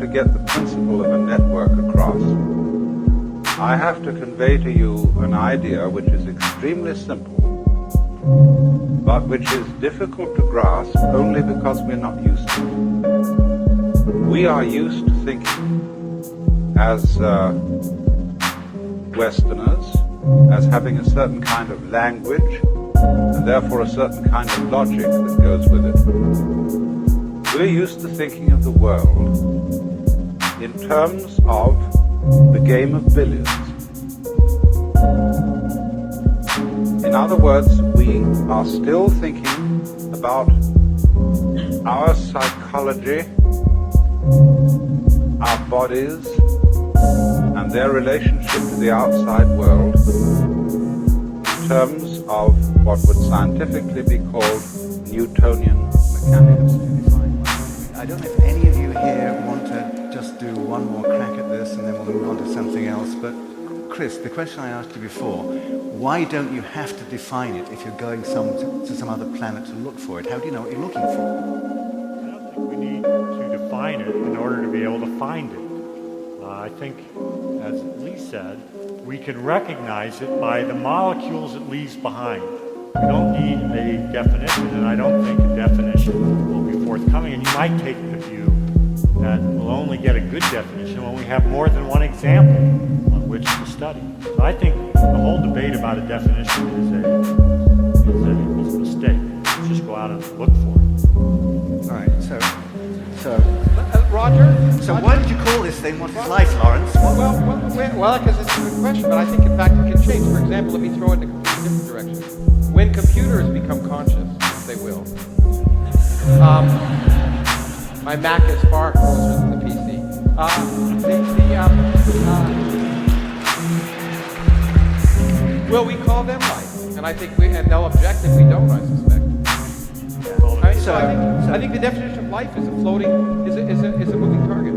to get the principle of a network across, I have to convey to you an idea which is extremely simple, but which is difficult to grasp only because we're not used to it. We are used to thinking as Westerners, as having a certain kind of language, and therefore a certain kind of logic that goes with it. We're used to thinking of the world in terms of the game of billiards. In other words, we are still thinking about our psychology, our bodies, and their relationship to the outside world in terms of what would scientifically be called Newtonian mechanics. I don't know if any of you here want to just do one more crack at this and then we'll move on to something else, but Chris, the question I asked you before, why don't you have to define it if you're going to some other planet to look for it? How do you know what you're looking for? I don't think we need to define it in order to be able to find it. I think, as Lee said, we can recognize it by the molecules it leaves behind. We don't need a definition, and I don't think a definition will be forthcoming. And you might take the view that we'll only get a good definition when we have more than one example on which to study. So I think the whole debate about a definition is a mistake. Let's just go out and look for it. All right, so Roger? why did you call this thing What is Life, Lawrence? Well, because it's a good question, but I think, in fact, it can change. For example, let me throw it in a completely different direction. When computers become conscious, they will. My Mac is far closer than the PC. Will we call them life? And I think and they'll object if we don't, I suspect. I think the definition of life is a moving target.